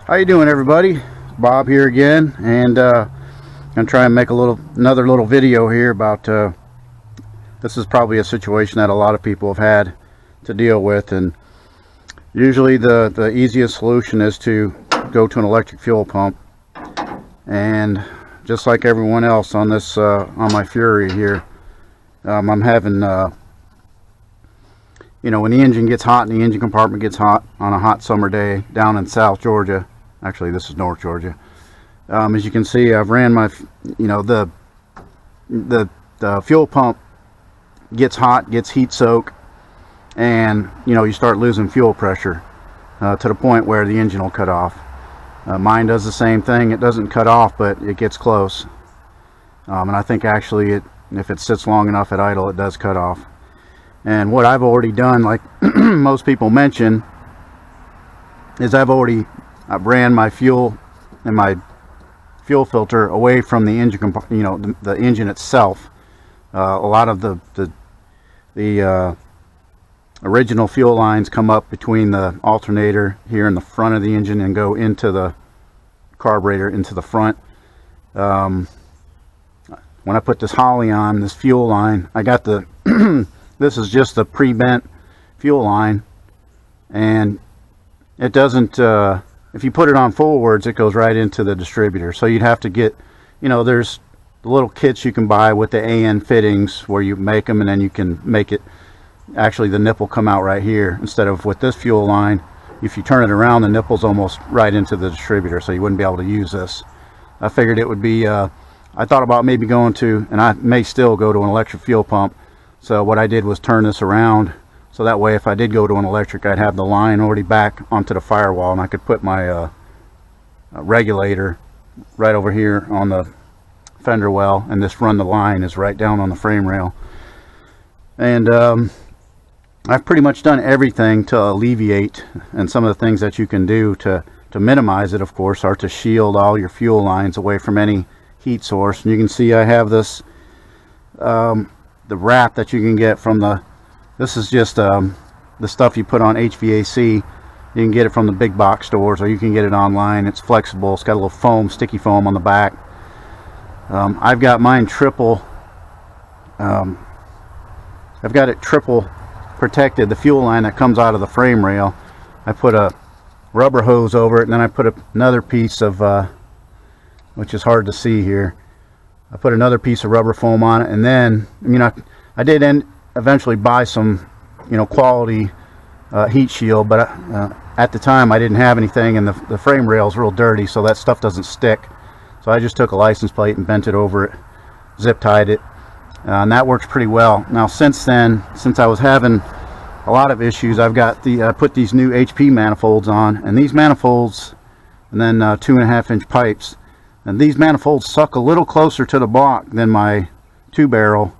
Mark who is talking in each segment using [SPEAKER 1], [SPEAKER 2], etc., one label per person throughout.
[SPEAKER 1] How you doing, everybody? Bob here again, and I'm gonna try and make another little video here about this is probably a situation that a lot of people have had to deal with, and usually the easiest solution is to go to an electric fuel pump. And just like everyone else on this on my Fury here, I'm having when the engine gets hot and the engine compartment gets hot on a hot summer day down in South Georgia. Actually, this is North Georgia. As you can see, I've ran my, the fuel pump gets hot, gets heat soaked, and you start losing fuel pressure to the point where the engine will cut off. Mine does the same thing. It doesn't cut off, but it gets close. And I think actually, if it sits long enough at idle, it does cut off. And what I've already done, like most people mention, is I've ran my fuel and my fuel filter away from the engine, the engine itself. A lot of the original fuel lines come up between the alternator here in the front of the engine and go into the carburetor, into the front. When I put this Holly on, this fuel line, I got the this is just the pre-bent fuel line, and it doesn't if you put it on forwards, it goes right into the distributor. So you'd have to get, there's the little kits you can buy with the AN fittings where you make them, and then you can make it actually the nipple come out right here, instead of with this fuel line. If you turn it around, the nipple's almost right into the distributor, so you wouldn't be able to use this. I figured it would be I thought about maybe going to, and I may still go to, an electric fuel pump. So what I did was turn this around, so that way if I did go to an electric, I'd have the line already back onto the firewall, and I could put my regulator right over here on the fender well, and this run the line is right down on the frame rail. And I've pretty much done everything to alleviate, and some of the things that you can do to minimize it, of course, are to shield all your fuel lines away from any heat source. And you can see I have this the wrap that you can get from this is just the stuff you put on HVAC. You can get it from the big box stores, or you can get it online. It's flexible. It's got a little foam, sticky foam on the back. I've got mine triple. I've got it triple protected. The fuel line that comes out of the frame rail, I put a rubber hose over it, and then I put another piece of, which is hard to see here. I put another piece of rubber foam on it, and then, I did eventually buy some, quality heat shield, but at the time I didn't have anything, and the frame rail is real dirty, so that stuff doesn't stick. So I just took a license plate and bent it over it, zip tied it, and that works pretty well. Now since then, since I was having a lot of issues, I've got I put these new HP manifolds on, and these manifolds, and then 2.5-inch pipes, and these manifolds suck a little closer to the block than my 2-barrel,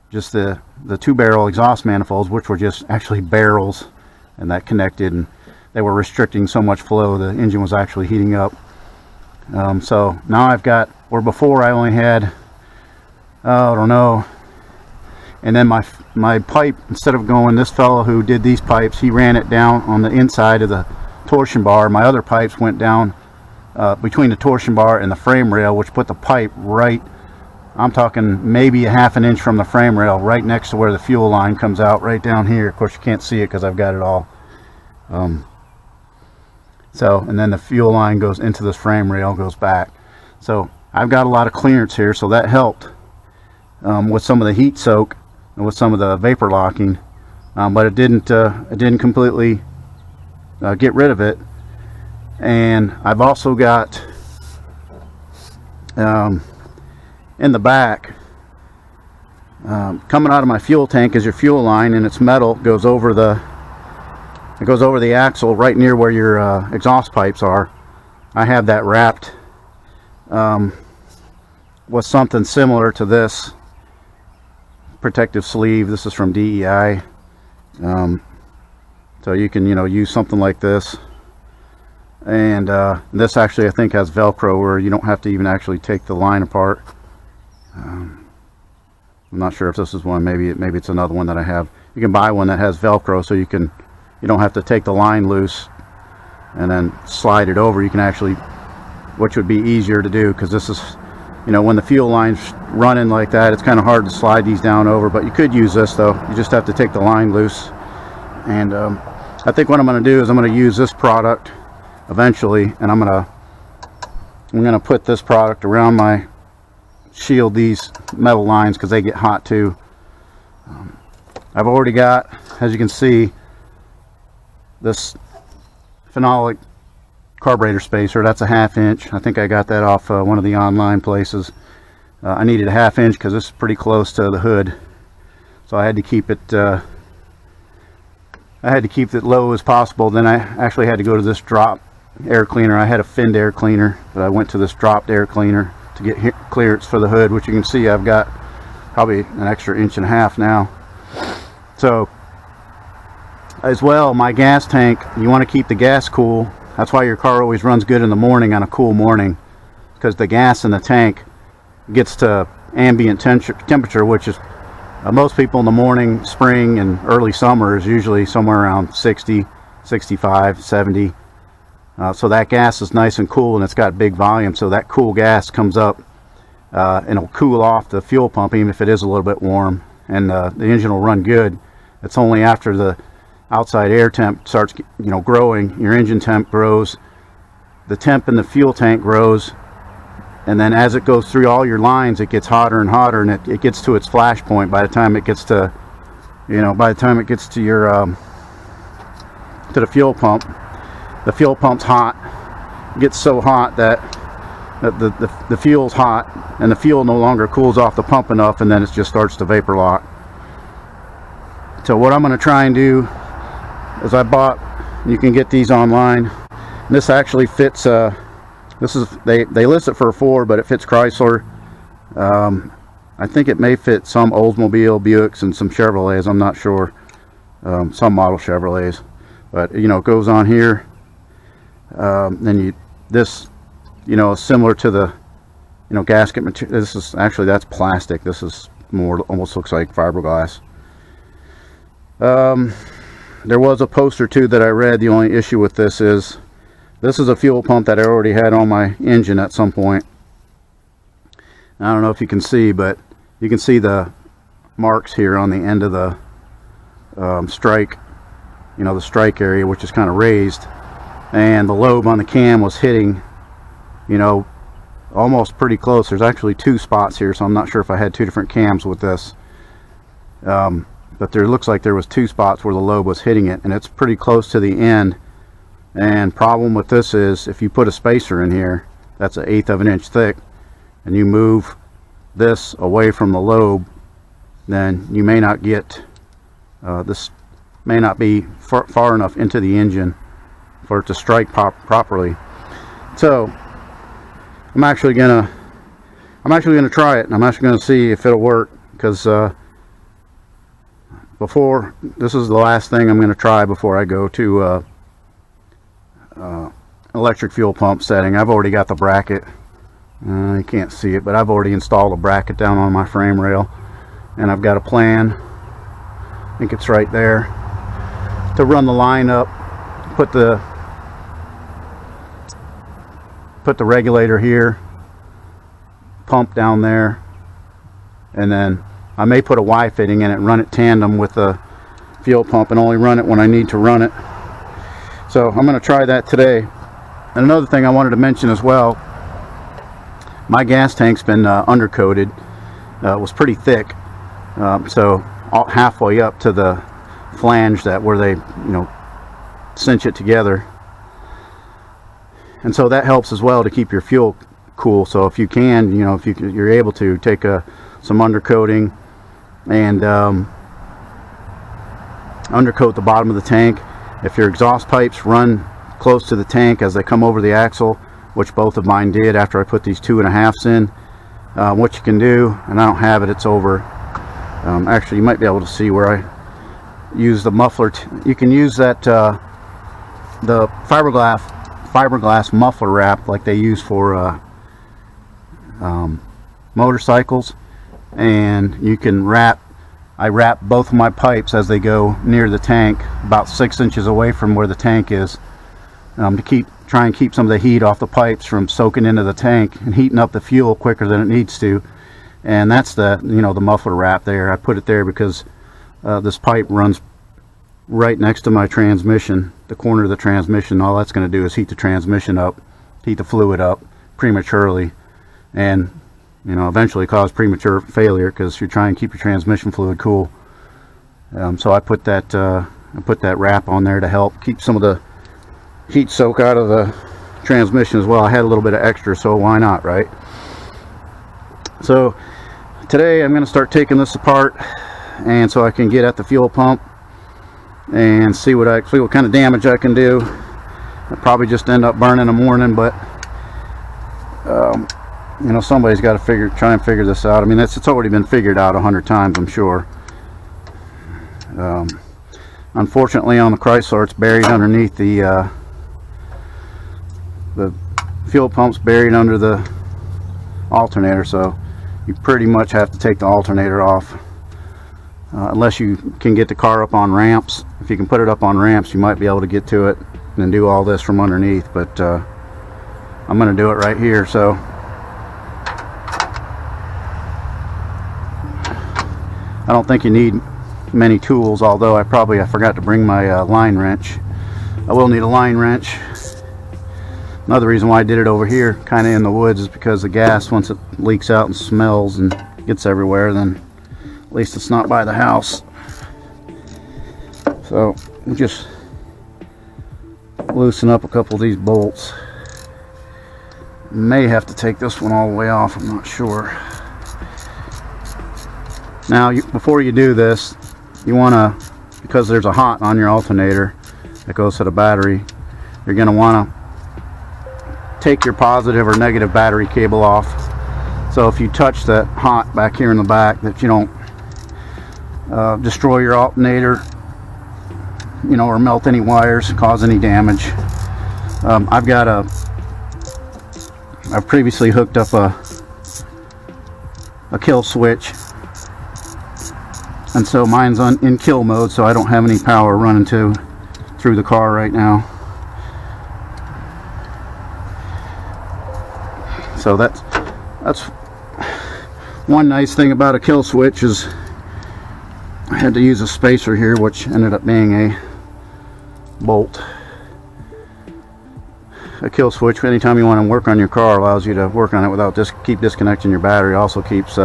[SPEAKER 1] just the 2-barrel exhaust manifolds, which were just actually barrels, and that connected, and they were restricting so much flow the engine was actually heating up. So now I've got, where before I only had, I don't know, and then my pipe, instead of going, this fellow who did these pipes, he ran it down on the inside of the torsion bar. My other pipes went down between the torsion bar and the frame rail, which put the pipe right, I'm talking maybe a 1/2 inch from the frame rail, right next to where the fuel line comes out, right down here. Of course you can't see it because I've got it all and then the fuel line goes into this frame rail, goes back. So I've got a lot of clearance here, so that helped with some of the heat soak and with some of the vapor locking, but it didn't completely get rid of it. And I've also got in the back, coming out of my fuel tank is your fuel line, and it's metal, goes over the axle right near where your exhaust pipes are. I have that wrapped with something similar to this protective sleeve. This is from DEI, so you can use something like this. And this actually, I think, has Velcro where you don't have to even actually take the line apart. I'm not sure if this is one. Maybe it's another one that I have. You can buy one that has Velcro, so you don't have to take the line loose and then slide it over. You can actually, which would be easier to do, because this is, you know, when the fuel line's running like that, it's kind of hard to slide these down over. But you could use this though. You just have to take the line loose. And I think what I'm going to do is I'm going to use this product eventually, and I'm going to put this product around my shield these metal lines, because they get hot too. I've already got, as you can see, this phenolic carburetor spacer. That's a 1/2 inch. I think I got that off one of the online places. I needed a 1/2 inch because this is pretty close to the hood, so I had to keep it low as possible. Then I actually had to go to this drop air cleaner. I had a finned air cleaner, but I went to this dropped air cleaner to get clearance for the hood, which you can see I've got probably an extra 1.5 inches now. So as well, my gas tank, you want to keep the gas cool. That's why your car always runs good in the morning on a cool morning, because the gas in the tank gets to ambient temperature, which is most people in the morning, spring and early summer, is usually somewhere around 60, 65, 70. So that gas is nice and cool, and it's got big volume, so that cool gas comes up and it'll cool off the fuel pump even if it is a little bit warm, and the engine will run good. It's only after the outside air temp starts, you know, growing, your engine temp grows, the temp in the fuel tank grows, and then as it goes through all your lines, it gets hotter and hotter, and it gets to its flash point. By the time it gets to, you know, by the time it gets to your to the fuel pump's hot. It gets so hot that the fuel's hot, and the fuel no longer cools off the pump enough, and then it just starts to vapor lock. So what I'm going to try and do is, I bought, you can get these online, and this actually fits, this is, they list it for a 4, but it fits Chrysler. I think it may fit some Oldsmobile, Buicks, and some Chevrolets. I'm not sure. Some model Chevrolets, but you know, it goes on here. Then this, you know, is similar to the, you know, gasket material. This is actually, that's plastic. This is more, almost looks like fiberglass. There was a poster too that I read. The only issue with this is a fuel pump that I already had on my engine at some point. I don't know if you can see, but you can see the marks here on the end of the strike, you know, the strike area, which is kind of raised, and the lobe on the cam was hitting, you know, almost pretty close. There's actually 2 spots here, so I'm not sure if I had 2 different cams with this, but there looks like there was 2 spots where the lobe was hitting it, and it's pretty close to the end. And problem with this is, if you put a spacer in here that's 1/8 of an inch thick, and you move this away from the lobe, then you may not get this may not be far enough into the engine for it to strike properly. So I'm actually gonna try it, and I'm actually gonna see if it'll work, because this is the last thing I'm gonna try before I go to electric fuel pump setting. I've already got the bracket. You can't see it, but I've already installed a bracket down on my frame rail, and I've got a plan, I think it's right there, to run the line up, put the regulator here, pump down there, and then I may put a Y fitting in it and run it tandem with the fuel pump, and only run it when I need to run it. So I'm going to try that today. And another thing I wanted to mention as well, my gas tank's been undercoated. It was pretty thick, so halfway up to the flange, that where they, you know, cinch it together, and so that helps as well to keep your fuel cool. So if you can, you know, if you're able to take some undercoating and undercoat the bottom of the tank. If your exhaust pipes run close to the tank as they come over the axle, which both of mine did after I put these 2.5s in, what you can do, and I don't have it, it's over, actually you might be able to see where I use the muffler. You can use that the fiberglass muffler wrap like they use for motorcycles, and you can I wrap both of my pipes as they go near the tank, about 6 inches away from where the tank is, to try and keep some of the heat off the pipes from soaking into the tank and heating up the fuel quicker than it needs to. And that's the the muffler wrap there. I put it there because this pipe runs right next to my transmission, the corner of the transmission. All that's going to do is heat the transmission up, heat the fluid up prematurely, and eventually cause premature failure because you're trying to keep your transmission fluid cool. So I put that wrap on there to help keep some of the heat soak out of the transmission as well. I had a little bit of extra, so why not, right? So today I'm going to start taking this apart, and so I can get at the fuel pump and see what kind of damage I can do. I'll probably just end up burning a morning, but somebody's got to try and figure this out. I mean, it's already been figured out 100 times, I'm sure. Unfortunately, on the Chrysler, it's buried underneath the fuel pump's buried under the alternator, so you pretty much have to take the alternator off, unless you can get the car up on ramps. If you can put it up on ramps, you might be able to get to it and do all this from underneath, but I'm going to do it right here. So I don't think you need many tools, although I forgot to bring my line wrench. I will need a line wrench. Another reason why I did it over here, kind of in the woods, is because the gas, once it leaks out and smells and gets everywhere, then at least it's not by the house. So we'll just loosen up a couple of these bolts. May have to take this one all the way off, I'm not sure. Now, before you do this, you want to, because there's a hot on your alternator that goes to the battery, you're going to want to take your positive or negative battery cable off. So if you touch that hot back here in the back, that you don't destroy your alternator, or melt any wires, cause any damage. I've previously hooked up a kill switch, and so mine's in kill mode, so I don't have any power running through the car right now. So that's one nice thing about a kill switch, is I had to use a spacer here, which ended up being a bolt. A kill switch, anytime you want to work on your car, allows you to work on it without keep disconnecting your battery. Also keeps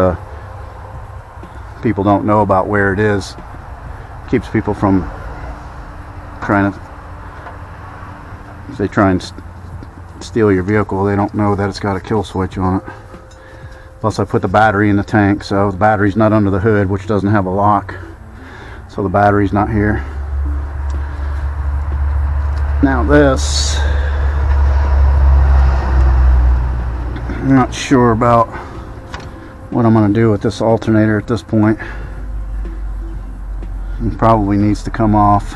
[SPEAKER 1] people don't know about where it is. Keeps people from trying to, if they try and steal your vehicle, they don't know that it's got a kill switch on it. Plus I put the battery in the tank, so the battery's not under the hood, which doesn't have a lock, so the battery's not here. Now this, I'm not sure about what I'm going to do with this alternator at this point. It probably needs to come off.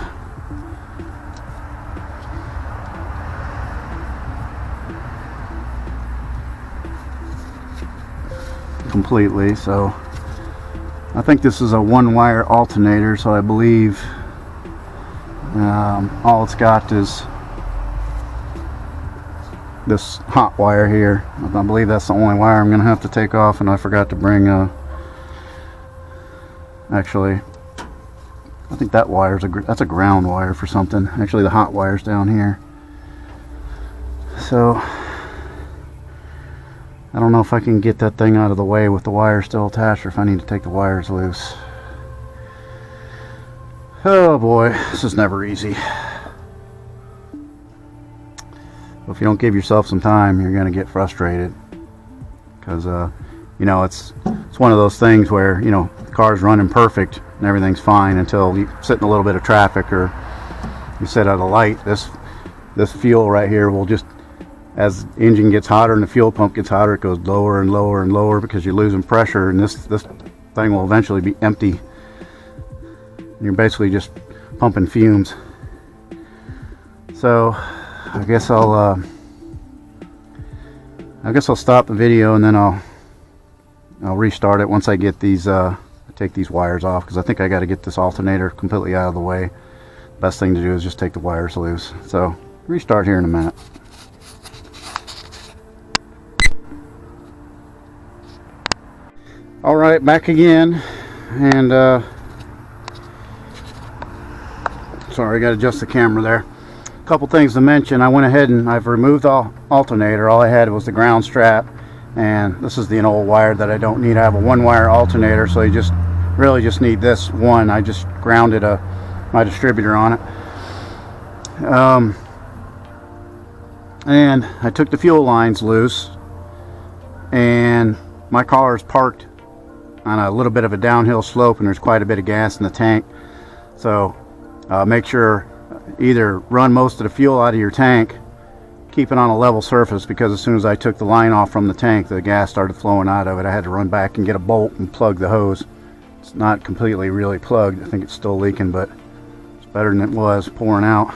[SPEAKER 1] Completely. So I think this is a one-wire alternator, so I believe all it's got is this hot wire here. I believe that's the only wire I'm going to have to take off, and I forgot to bring actually, I think that wire's that's a ground wire for something. Actually, the hot wire's down here. So I don't know if I can get that thing out of the way with the wire still attached, or if I need to take the wires loose. Oh boy, this is never easy. If you don't give yourself some time, you're going to get frustrated, because it's one of those things where the car's running perfect and everything's fine until you sit in a little bit of traffic, or you sit at a light. This fuel right here will just, as the engine gets hotter and the fuel pump gets hotter, it goes lower and lower and lower because you're losing pressure, and this thing will eventually be empty. You're basically just pumping fumes. So I guess I'll stop the video, and then I'll restart it once I get these take these wires off, because I think I got to get this alternator completely out of the way. Best thing to do is just take the wires loose. So restart here in a minute. All right, back again, and sorry, I got to adjust the camera there. A couple things to mention. I went ahead and I've removed the alternator. All I had was the ground strap, and this is the old wire that I don't need. I have a one-wire alternator, so you really just need this one. I just grounded my distributor on it. And I took the fuel lines loose, and my car is parked on a little bit of a downhill slope, and there's quite a bit of gas in the tank. So make sure either run most of the fuel out of your tank, keep it on a level surface, because as soon as I took the line off from the tank, the gas started flowing out of it. I had to run back and get a bolt and plug the hose. It's not completely really plugged. I think it's still leaking, but it's better than it was pouring out.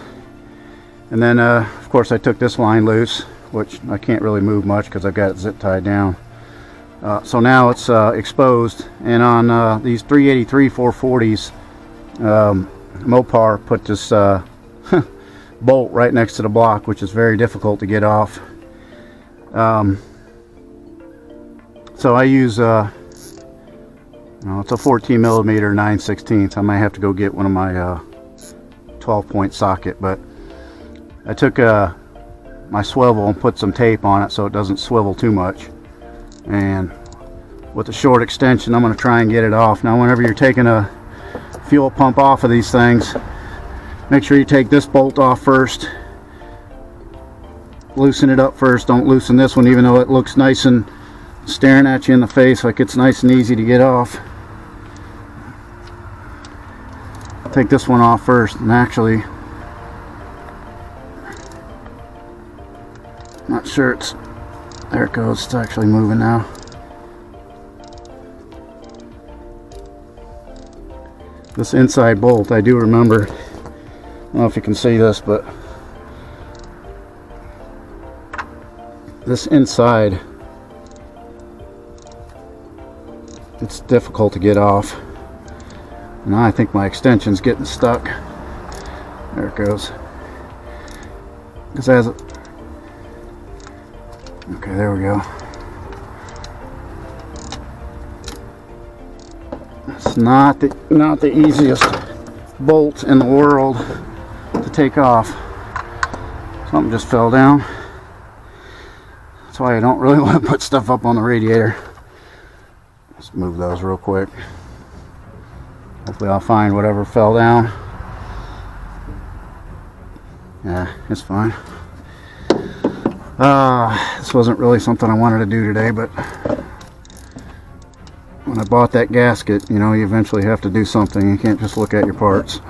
[SPEAKER 1] And then of course I took this line loose, which I can't really move much because I've got it zip tied down. So now it's exposed, and on these 383 440s, Mopar put this bolt right next to the block, which is very difficult to get off. So I use it's a 14 millimeter 9/16. I might have to go get one of my 12-point socket, but I took my swivel and put some tape on it so it doesn't swivel too much. And with a short extension, I'm going to try and get it off. Now, whenever you're taking a fuel pump off of these things, make sure you take this bolt off first. Loosen it up first. Don't loosen this one, even though it looks nice and staring at you in the face, like it's nice and easy to get off. Take this one off first, and actually, not sure it's, there it goes, it's actually moving now. This inside bolt, I do remember, I don't know if you can see this, but this inside, it's difficult to get off. Now I think my extension's getting stuck. There it goes. This has it. Okay, there we go. It's not the easiest bolt in the world to take off. Something just fell down. That's why I don't really want to put stuff up on the radiator. Let's move those real quick. Hopefully I'll find whatever fell down. Yeah, it's fine. This wasn't really something I wanted to do today, but when I bought that gasket, you know, you eventually have to do something. You can't just look at your parts.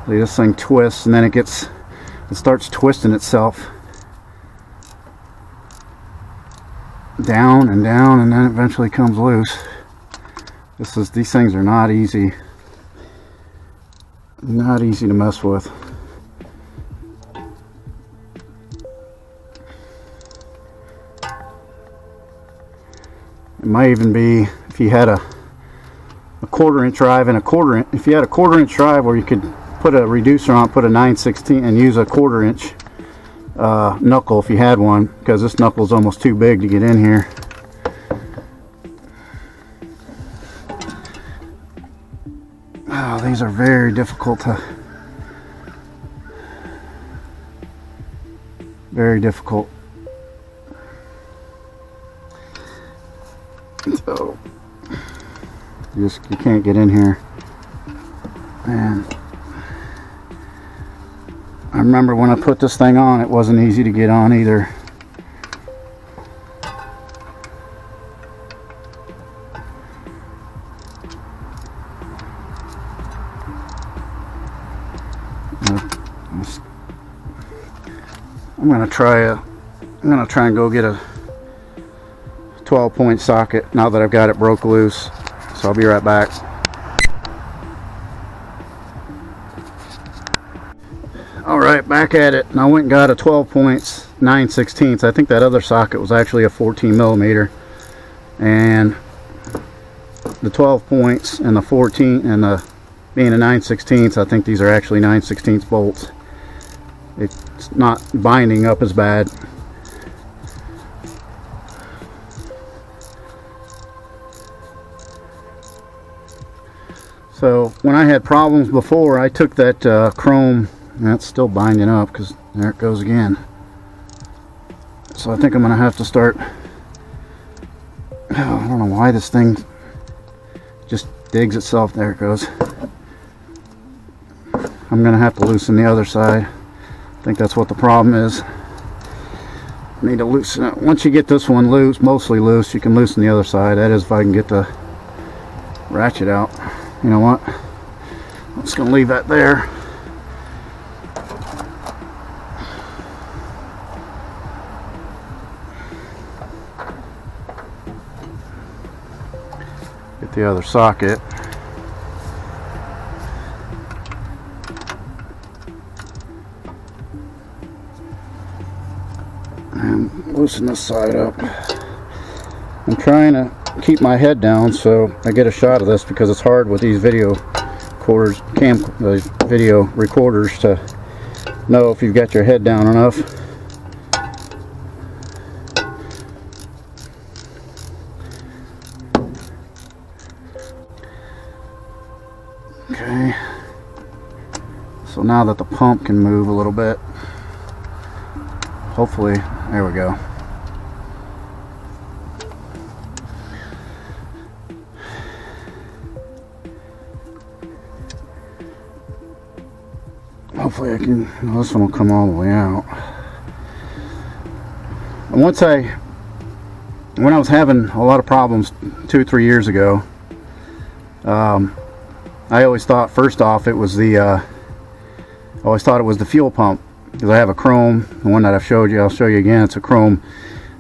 [SPEAKER 1] See, this thing twists, and then it starts twisting itself down and down, and then eventually comes loose. These things are not easy to mess with. It might even be, if you had a 1/4-inch drive and if you had a 1/4-inch drive where you could put a reducer on, put a 9/16 and use a 1/4-inch knuckle if you had one, because this knuckle is almost too big to get in here. Oh, these are very difficult. So you can't get in here. And I remember when I put this thing on, it wasn't easy to get on either. I'm gonna try and go get a 12-point socket now that I've got it broke loose. So I'll be right back. Alright, back at it. And I went and got a 12 points 9/16. I think that other socket was actually a 14 millimeter. And the 12 points and the 14 and the being a 9/16, I think these are actually 9/16 bolts. It's not binding up as bad. So when I had problems before, I took that chrome, and that's still binding up because there it goes again. So I think I'm going to have to start, I don't know why this thing just digs itself. There it goes. I'm going to have to loosen the other side. I think that's what the problem is. I need to loosen it. Once you get this one loose, mostly loose, you can loosen the other side. That is if I can get the ratchet out. You know what? I'm just going to leave that there. Get the other socket. And loosen this side up. I'm trying to keep my head down so I get a shot of this, because it's hard with these video recorders to know if you've got your head down enough. Okay, so now that the pump can move a little bit, hopefully, there we go. Hopefully I can, this one will come all the way out. And when I was having a lot of problems 2-3 years ago, I always thought, first off, it was the fuel pump, because I have a chrome, the one that I've showed you, I'll show you again, it's a chrome.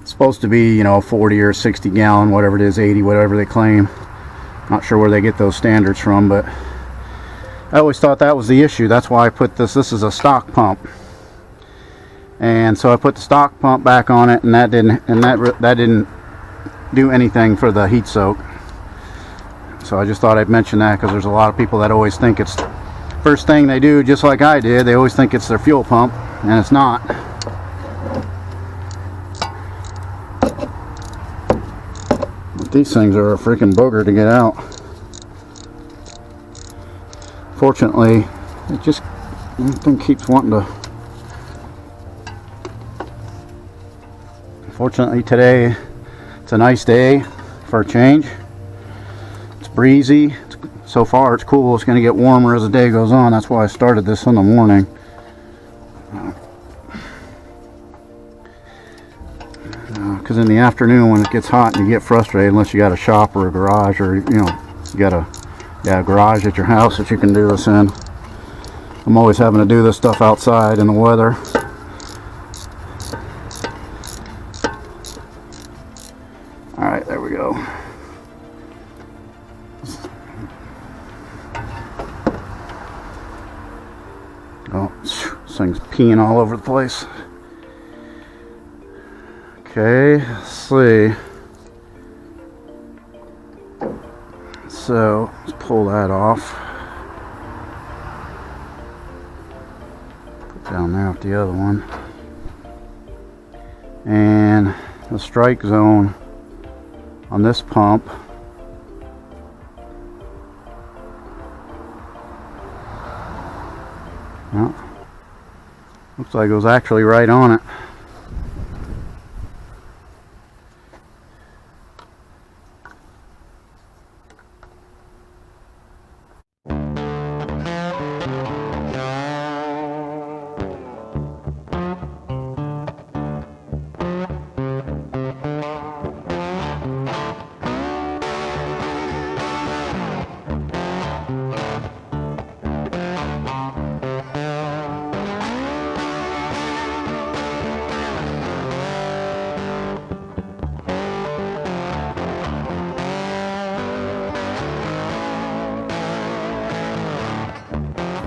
[SPEAKER 1] It's supposed to be, you know, 40 or 60 gallon, whatever it is, 80, whatever they claim. Not sure where they get those standards from, but I always thought that was the issue. That's why I put this is a stock pump. And so I put the stock pump back on it, and that didn't do anything for the heat soak. So I just thought I'd mention that, because there's a lot of people that always think it's first thing they do, just like I did. They always think it's their fuel pump, and it's not. But these things are a freaking booger to get out. Fortunately, it just, that thing keeps wanting to. Fortunately today, it's a nice day for a change. It's breezy. So far it's cool. It's going to get warmer as the day goes on. That's why I started this in the morning. Because in the afternoon when it gets hot and you get frustrated, unless you got a shop or a garage, or you got a garage at your house that you can do this in. I'm always having to do this stuff outside in the weather. Alright, there we go. Oh, this thing's peeing all over the place. Okay, let's see. So let's pull that off. Put down there with the other one. And the strike zone on this pump well, looks like it was actually right on it.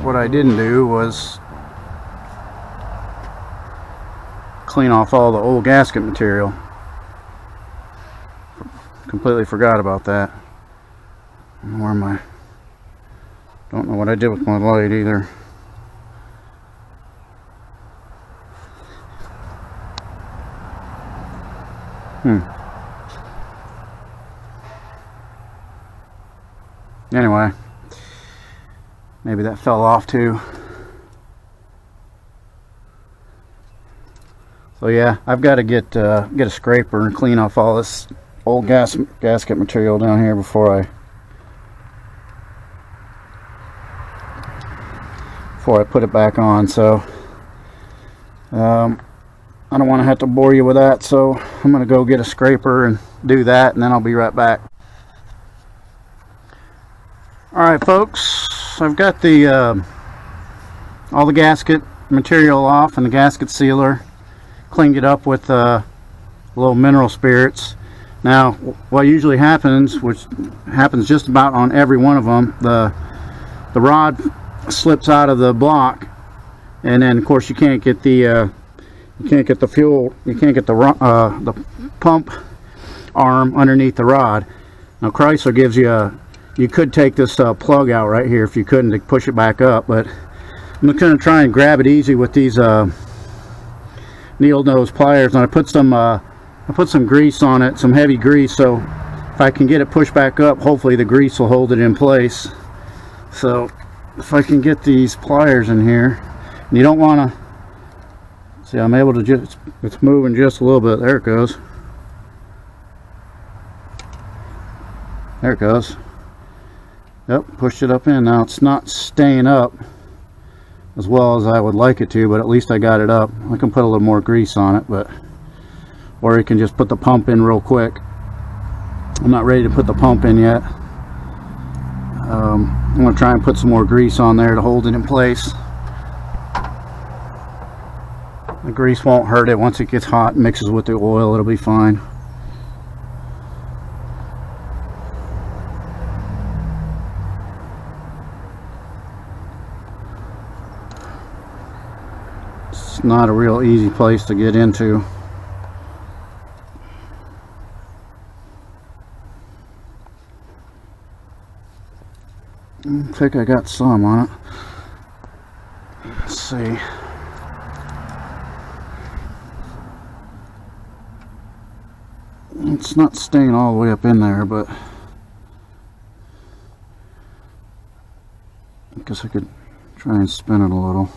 [SPEAKER 1] What I didn't do was clean off all the old gasket material. Completely forgot about that. Where my Don't know what I did with my light either. Anyway, maybe that fell off too. So yeah, I've got to get a scraper and clean off all this old gasket material down here before I put it back on. So I don't want to have to bore you with that, so I'm going to go get a scraper and do that, and then I'll be right back. Alright folks, I've got the all the gasket material off and the gasket sealer, cleaned it up with a little mineral spirits. Now what usually happens, which happens just about on every one of them, the rod slips out of the block, and then of course you can't get the fuel, you can't get the pump arm underneath the rod. Now Chrysler gives you you could take this plug out right here if you couldn't, to push it back up, but I'm going to try and grab it easy with these needle nose pliers, and I put some grease on it, some heavy grease, so if I can get it pushed back up, hopefully the grease will hold it in place. So if I can get these pliers in here, and you don't want to see, I'm able to just, it's moving just a little bit. There it goes. There it goes. Yep, pushed it up in. Now it's not staying up as well as I would like it to, but at least I got it up. I can put a little more grease on it, but or you can just put the pump in real quick. I'm not ready to put the pump in yet. I'm going to try and put some more grease on there to hold it in place. The grease won't hurt it. Once it gets hot and mixes with the oil, it'll be fine. It's not a real easy place to get into. I think I got some on it. Let's see. It's not staying all the way up in there, but I guess I could try and spin it a little.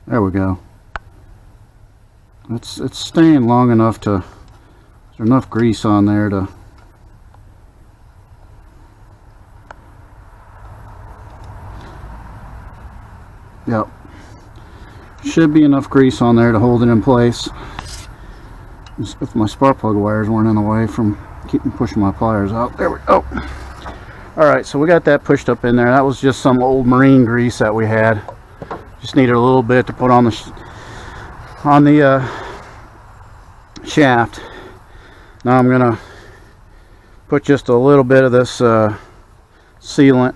[SPEAKER 1] There we go. It's staying long enough to, there's enough grease on there to, yep, should be enough grease on there to hold it in place. If my spark plug wires weren't in the way from keeping pushing my pliers out. There we go. Alright, so we got that pushed up in there. That was just some old marine grease that we had. Just needed a little bit to put on the shaft. Now I'm gonna put just a little bit of this sealant,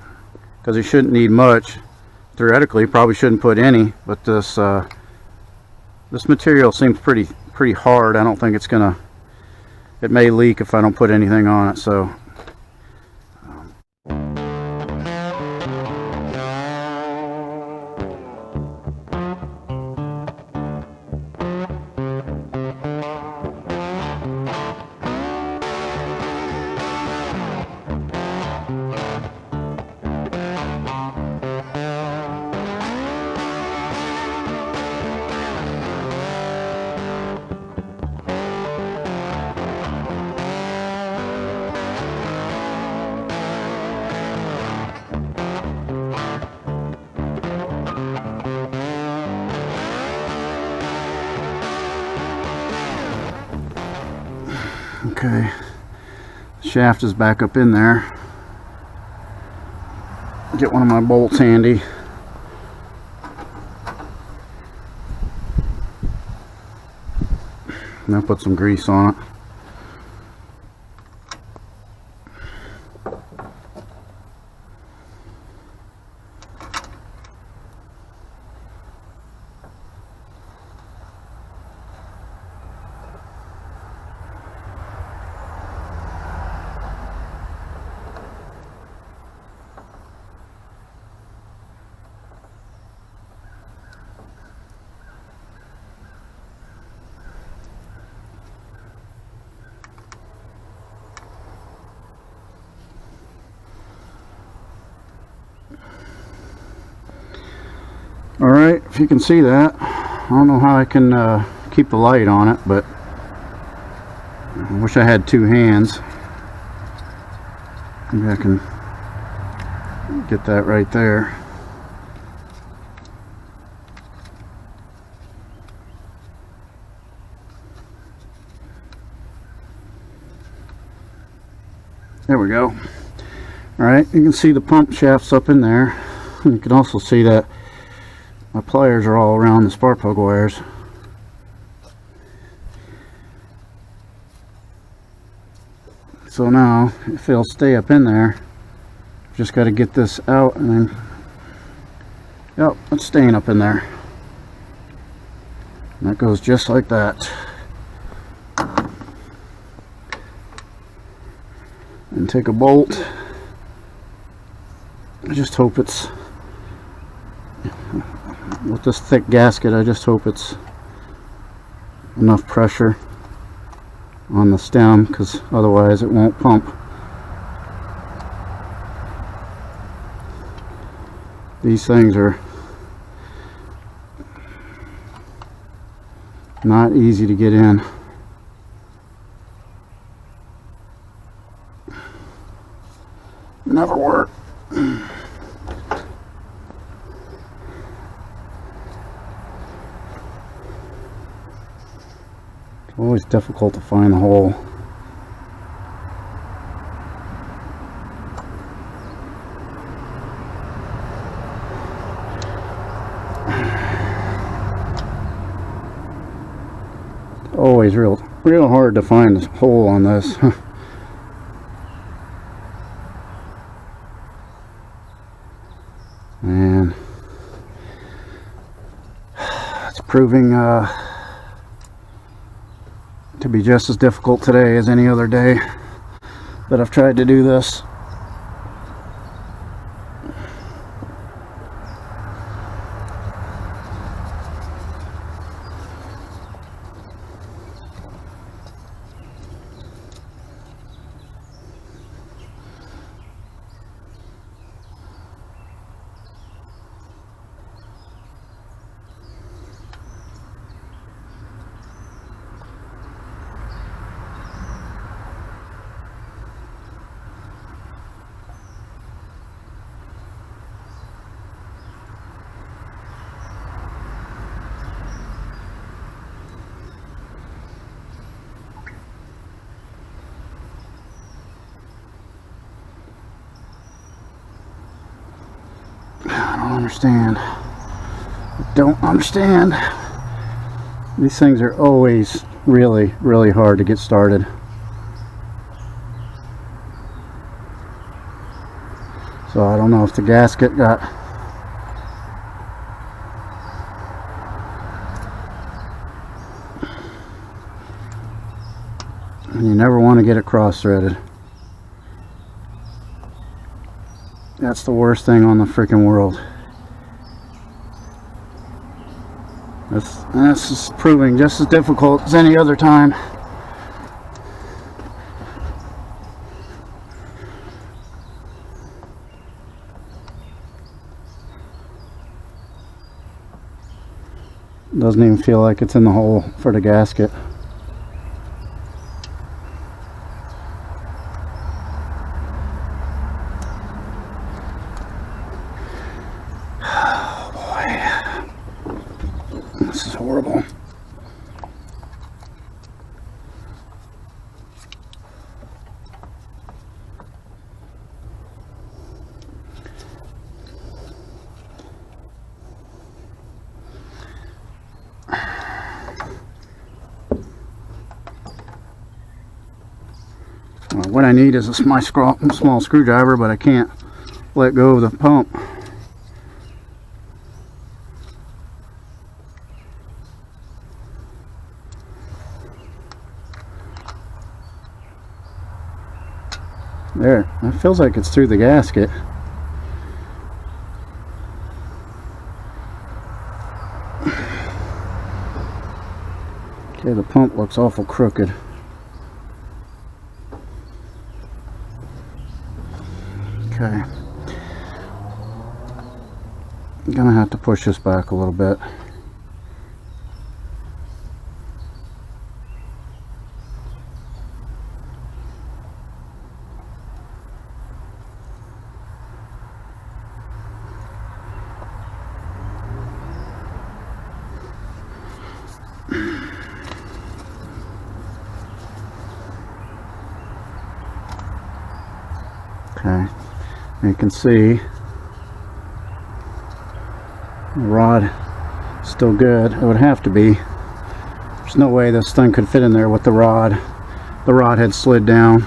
[SPEAKER 1] because you shouldn't need much. Theoretically, you probably shouldn't put any, but this material seems pretty hard. I don't think it's gonna. It may leak if I don't put anything on it. So. Okay, the shaft is back up in there. Get one of my bolts handy. And I'll put some grease on it. Alright, if you can see that, I don't know how I can keep the light on it, but I wish I had two hands. Maybe I can get that right there. There we go. Alright, you can see the pump shafts up in there. And you can also see that my pliers are all around the spark plug wires. So now, if it'll stay up in there, just got to get this out and then, yep, it's staying up in there. And that goes just like that. And take a bolt. I just hope it's, with this thick gasket, I just hope it's enough pressure on the stem, because otherwise it won't pump. These things are not easy to get in. Never work. It's always difficult to find the hole. It's always real hard to find the hole on this. And it's proving to be just as difficult today as any other day that I've tried to do this. I don't understand. These things are always really hard to get started. So I don't know if the gasket got and you never want to get it cross-threaded. That's the worst thing on the freaking world. This is proving just as difficult as any other time. Doesn't even feel like it's in the hole for the gasket. This is horrible. What I need is my small screwdriver, but I can't let go of the pump. There, it feels like it's through the gasket. Okay, the pump looks awful crooked. Okay. I'm gonna have to push this back a little bit. Okay, you can see the rod is still good. It would have to be. There's no way this thing could fit in there with the rod. The rod had slid down.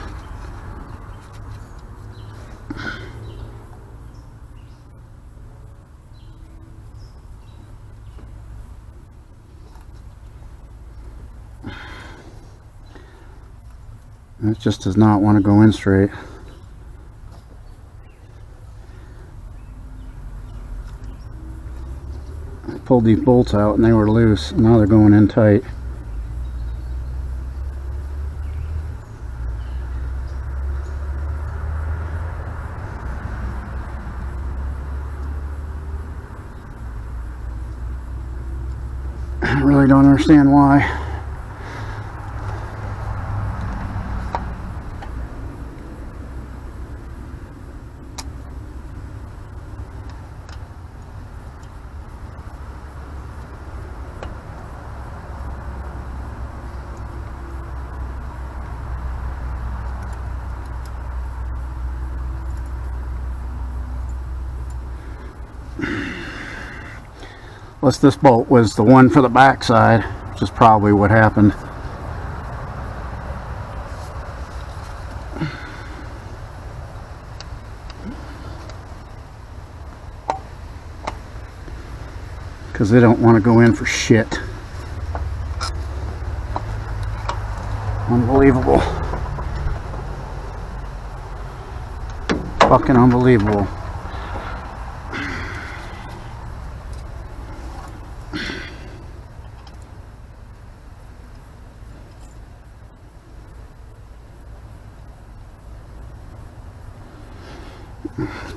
[SPEAKER 1] It just does not want to go in straight. I pulled these bolts out and they were loose. Now they're going in tight. I really don't understand why. Unless this bolt was the one for the back side, which is probably what happened. Because they don't want to go in for shit. Unbelievable. Fucking unbelievable.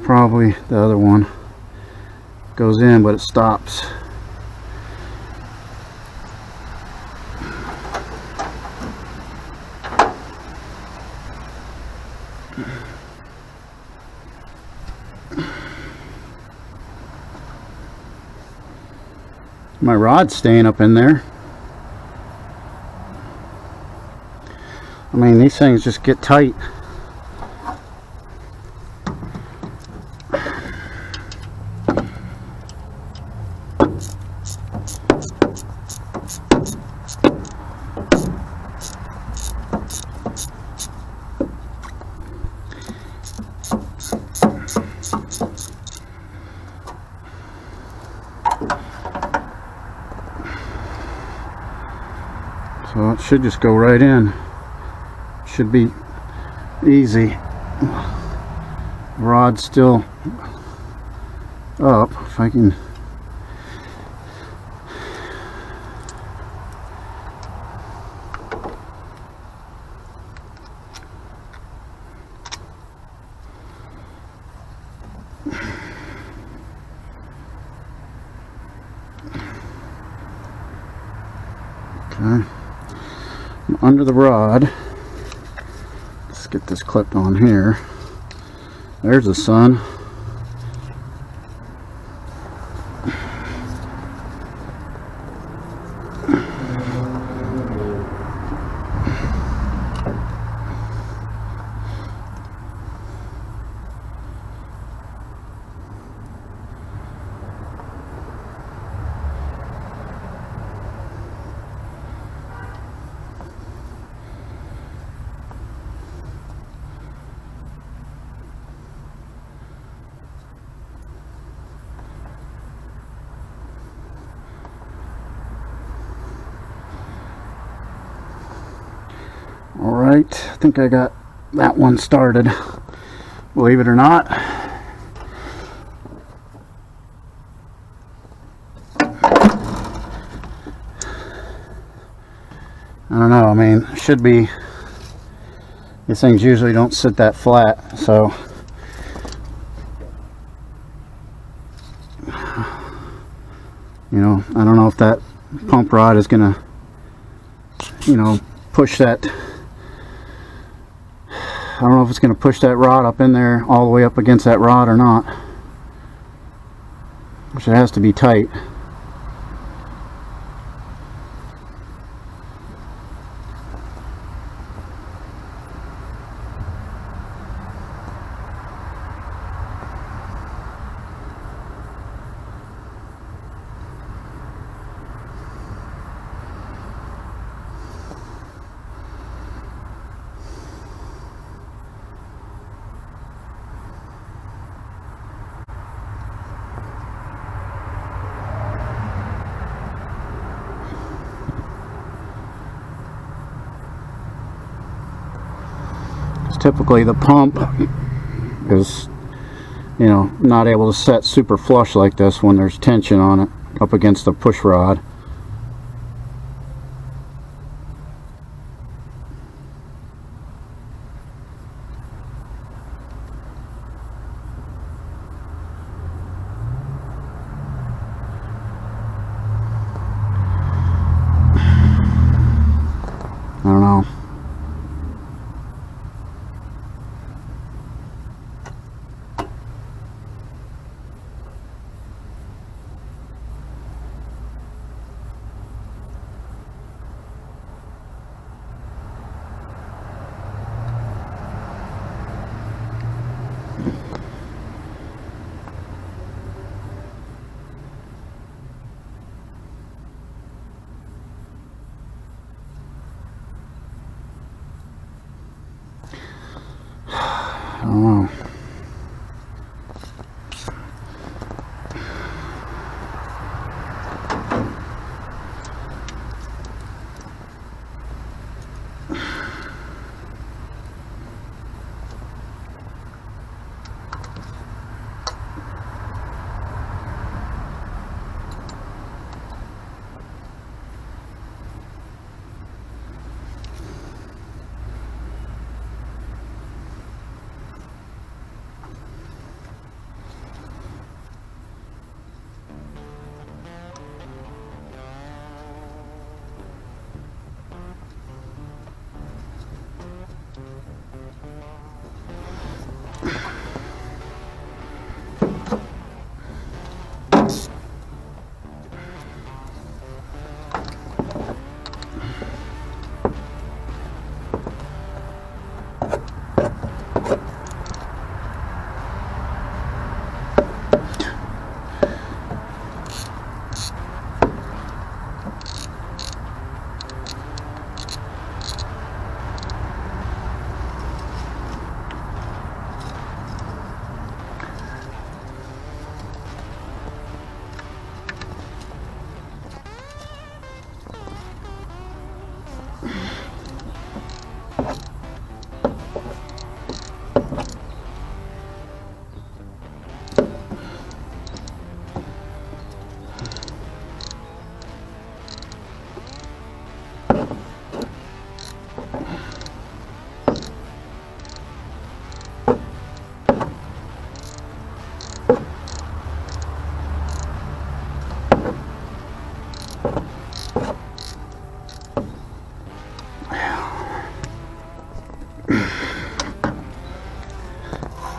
[SPEAKER 1] Probably the other one goes in, but it stops. My rod's staying up in there. I mean, these things just get tight. So it should just go right in. Should be easy. Rod's still up. If I can. Okay. Under the rod. Let's get this clipped on here. There's the sun. Alright, I think I got that one started, believe it or not. I don't know, I mean, it should be, these things usually don't sit that flat, so You know, I don't know if that pump rod is gonna, you know, push that. I don't know if it's gonna push that rod up in there all the way up against that rod or not. Which it has to be tight. Typically the pump is, you know, not able to set super flush like this when there's tension on it up against the push rod. I don't know. I don't know.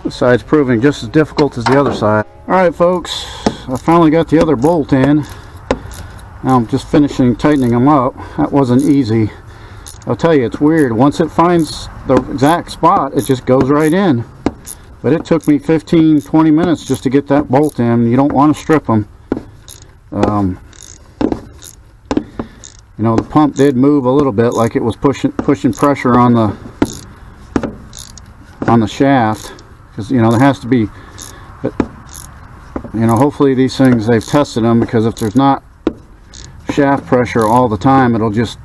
[SPEAKER 1] This side's proving just as difficult as the other side. Alright folks, I finally got the other bolt in. Now I'm just finishing tightening them up. That wasn't easy. I'll tell you, it's weird. Once it finds the exact spot, it just goes right in. But it took me 15-20 minutes just to get that bolt in. You don't want to strip them. You know, the pump did move a little bit, like it was pushing pressure on the shaft, because, you know, there has to be, but, you know, hopefully these things, they've tested them, because if there's not shaft pressure all the time, it'll just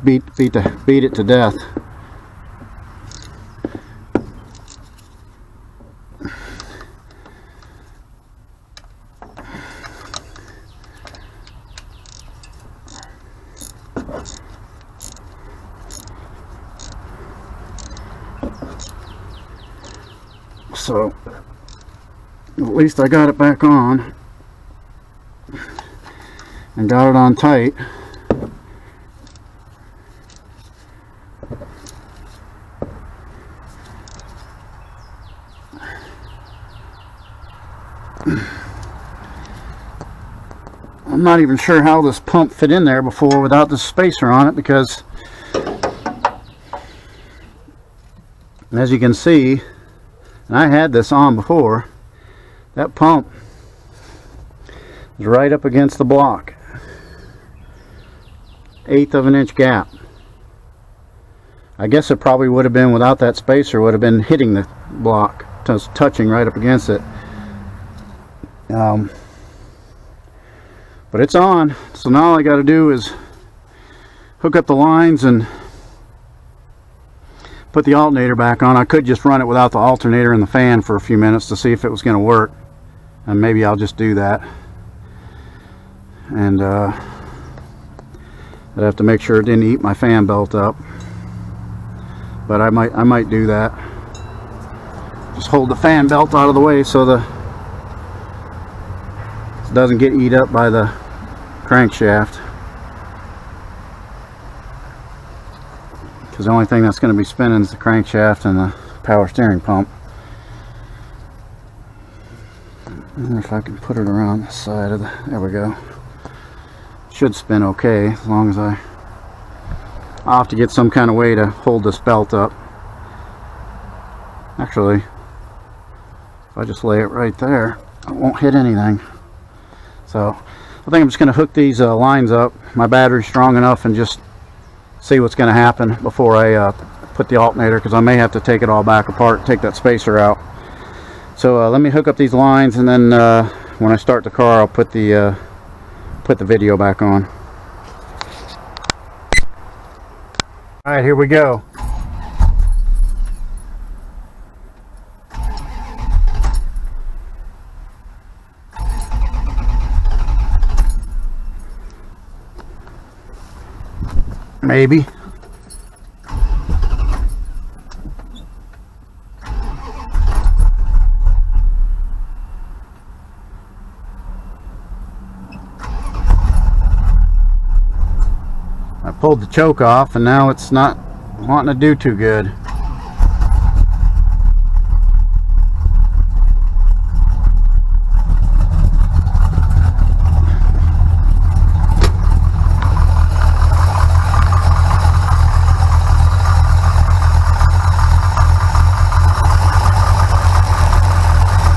[SPEAKER 1] beat it to death. So at least I got it back on. and got it on tight. I'm not even sure how this pump fit in there before without the spacer on it, because as you can see, and I had this on before, that pump is right up against the block. 1/8 of an inch gap. I guess it probably would have been, without that spacer, would have been hitting the block, just touching right up against it. But it's on, so now all I got to do is hook up the lines and put the alternator back on. I could just run it without the alternator and the fan for a few minutes to see if it was going to work, and maybe I'll just do that. And I'd have to make sure it didn't eat my fan belt up, but I might do that. Just hold the fan belt out of the way so it doesn't get eat up by the crankshaft, because the only thing that's going to be spinning is the crankshaft and the power steering pump. I wonder if I can put it around the side of the, there we go. Should spin okay, as long as I'll have to get some kind of way to hold this belt up. Actually, if I just lay it right there, it won't hit anything. So I think I'm just going to hook these lines up. My battery's strong enough, and just see what's going to happen before I put the alternator, because I may have to take it all back apart, take that spacer out. So let me hook up these lines, and then when I start the car, I'll put the video back on. All right, here we go. Maybe. I pulled the choke off, and now it's not wanting to do too good.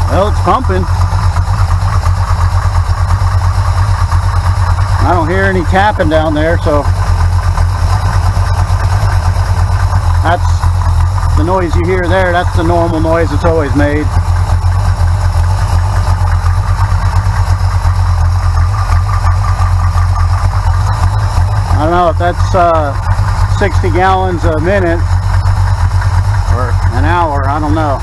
[SPEAKER 1] Well, it's pumping. I don't hear any tapping down there, so that's the noise you hear there. That's the normal noise it's always made. I don't know if that's 60 gallons a minute or an hour, I don't know.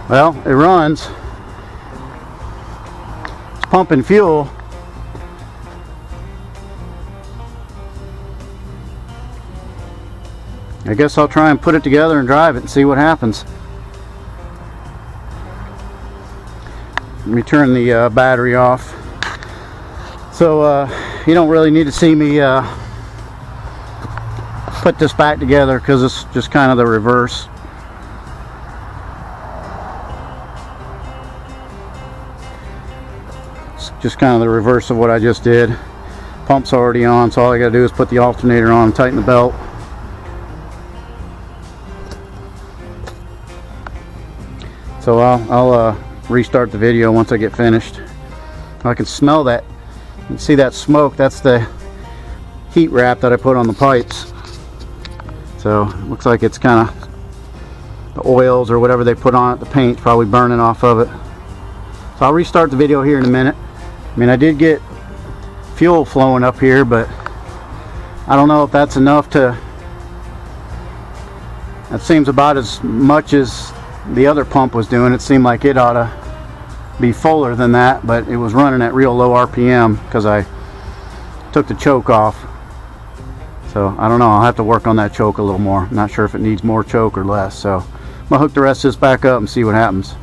[SPEAKER 1] Well, it runs. It's pumping fuel. I guess I'll try and put it together and drive it and see what happens. Let me turn the battery off. So you don't really need to see me put this back together, because it's just kind of the reverse. Just kind of the reverse of what I just did. Pump's already on, so all I gotta do is put the alternator on and tighten the belt. So I'll restart the video once I get finished. I can smell that You see that smoke? That's the heat wrap that I put on the pipes. So it looks like it's kind of the oils or whatever they put on it, the paint's probably burning off of it. So I'll restart the video here in a minute. I mean, I did get fuel flowing up here, but I don't know if that's enough to... That seems about as much as the other pump was doing. It seemed like it ought to be fuller than that, but it was running at real low RPM because I took the choke off. So I don't know, I'll have to work on that choke a little more. I'm not sure if it needs more choke or less, so I'm gonna hook the rest of this back up and see what happens.